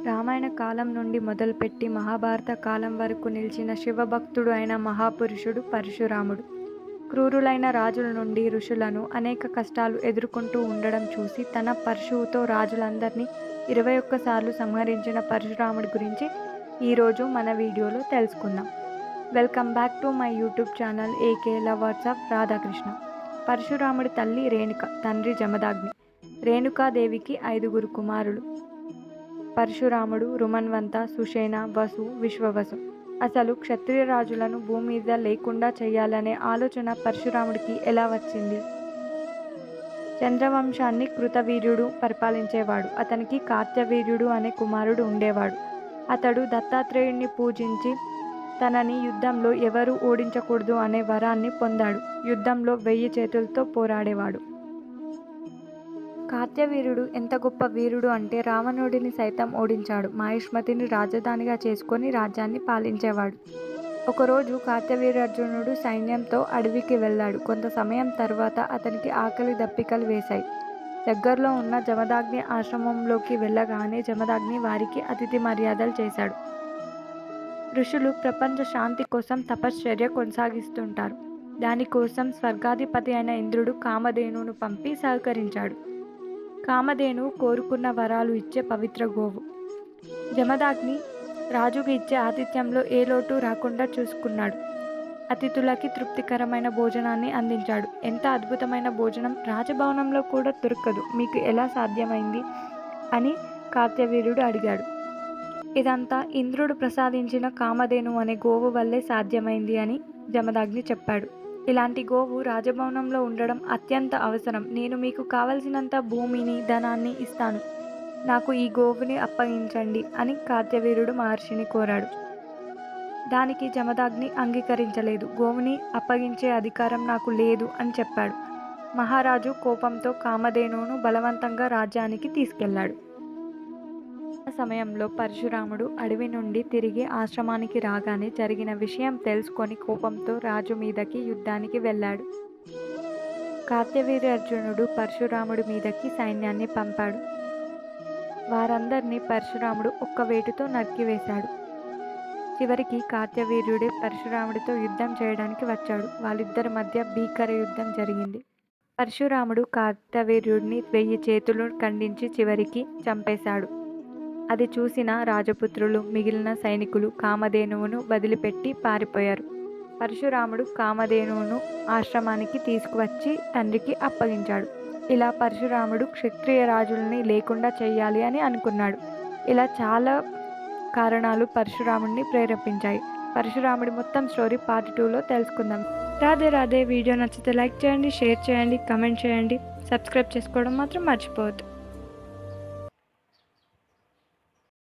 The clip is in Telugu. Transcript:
రామాయణ కాలం నుండి మొదలుపెట్టి మహాభారత కాలం వరకు నిలిచిన శివభక్తుడు అయిన మహాపురుషుడు పరశురాముడు. క్రూరులైన రాజుల నుండి ఋషులను అనేక కష్టాలు ఎదుర్కొంటూ ఉండడం చూసి తన పరశువుతో రాజులందరినీ 21 సార్లు సంహరించిన పరశురాముడి గురించి ఈరోజు మన వీడియోలో తెలుసుకుందాం. Welcome back to my YouTube channel AK lovers of Radhakrishna. పరశురాముడి తల్లి రేణుక, తండ్రి జమదాగ్ని. రేణుకాదేవికి 5 కుమారులు. పరశురాముడు, రుమన్వంత, సుషేణ, వసు, విశ్వవసు. అసలు క్షత్రియ రాజులను భూమి మీద లేకుండా చేయాలనే ఆలోచన పరశురాముడికి ఎలా వచ్చింది? చంద్రవంశాన్ని కృతవీర్యుడు పరిపాలించేవాడు. అతనికి కార్త్యవీర్యుడు అనే కుమారుడు ఉండేవాడు. అతడు దత్తాత్రేయుడిని పూజించి తనని యుద్ధంలో ఎవరూ ఓడించకూడదు అనే వరాన్ని పొందాడు. యుద్ధంలో 1000 చేతులతో పోరాడేవాడు. కార్త్యవీర్యుడు ఎంత గొప్ప వీరుడు అంటే రావణుడిని సైతం ఓడించాడు. మాహిష్మతిని రాజధానిగా చేసుకొని రాజ్యాన్ని పాలించేవాడు. ఒకరోజు కార్త్యవీర్యార్జునుడు సైన్యంతో అడవికి వెళ్ళాడు. కొంత సమయం తర్వాత అతనికి ఆకలి దప్పికలు వేశాయి. దగ్గరలో ఉన్న జమదాగ్ని ఆశ్రమంలోకి వెళ్ళగానే జమదాగ్ని వారికి అతిథి మర్యాదలు చేశాడు. ఋషులు ప్రపంచ శాంతి కోసం తపశ్చర్య కొనసాగిస్తుంటారు. దానికోసం స్వర్గాధిపతి అయిన ఇంద్రుడు కామధేనును పంపి సహకరించాడు. కామధేను కోరుకున్న వరాలు ఇచ్చే పవిత్ర గోవు. జమదాగ్ని రాజుకి ఇచ్చే ఆతిథ్యంలో ఏ లోటు రాకుండా చూసుకున్నాడు. అతిథులకి తృప్తికరమైన భోజనాన్ని అందించాడు. ఎంత అద్భుతమైన భోజనం రాజభవనంలో కూడా దొరకదు, మీకు ఎలా సాధ్యమైంది అని కార్త్యవీర్యుడు అడిగాడు. ఇదంతా ఇంద్రుడు ప్రసాదించిన కామధేను అనే గోవు వల్లే సాధ్యమైంది అని జమదాగ్ని చెప్పాడు. ఇలాంటి గోవు రాజభవనంలో ఉండడం అత్యంత అవసరం. నేను మీకు కావలసినంత భూమిని, ధనాన్ని ఇస్తాను. నాకు ఈ గోవుని అప్పగించండి అని కార్త్యవీర్యుడు మహర్షిని కోరాడు. దానికి జమదాగ్ని అంగీకరించలేదు. గోవుని అప్పగించే అధికారం నాకు లేదు అని చెప్పాడు. మహారాజు కోపంతో కామధేనును బలవంతంగా రాజ్యానికి తీసుకెళ్లాడు. ఆ సమయంలో పరశురాముడు అడవి నుండి తిరిగి ఆశ్రమానికి రాగానే జరిగిన విషయం తెలుసుకొని కోపంతో రాజు మీదకి యుద్ధానికి వెళ్ళాడు. కార్త్యవీర్యార్జునుడు పరశురాముడి మీదకి సైన్యాన్ని పంపాడు. వారందరినీ పరశురాముడు ఒక్క వేటుతో నరికివేశాడు. చివరికి కార్త్యవీర్యుడే పరశురాముడితో యుద్ధం చేయడానికి వచ్చాడు. వాళ్ళిద్దరి మధ్య భీకర యుద్ధం జరిగింది. పరశురాముడు కార్త్యవీర్యుడిని 1000 చేతులు ఖండించి చివరికి చంపేశాడు. అది చూసిన రాజపుత్రులు, మిగిలిన సైనికులు కామధేనువును వదిలిపెట్టి పారిపోయారు. పరశురాముడు కామధేనువును ఆశ్రమానికి తీసుకువచ్చి తండ్రికి అప్పగించాడు. ఇలా పరశురాముడు క్షత్రియ రాజుల్ని లేకుండా చేయాలి అని అనుకున్నాడు. ఇలా చాలా కారణాలు పరశురాముడిని ప్రేరేపించాయి. పరశురాముడి మొత్తం స్టోరీ పార్ట్ 2లో తెలుసుకుందాం. రాధే రాధే. వీడియో నచ్చితే లైక్ చేయండి, షేర్ చేయండి, కమెంట్ చేయండి, సబ్స్క్రైబ్ చేసుకోవడం మాత్రం మర్చిపోవద్దు.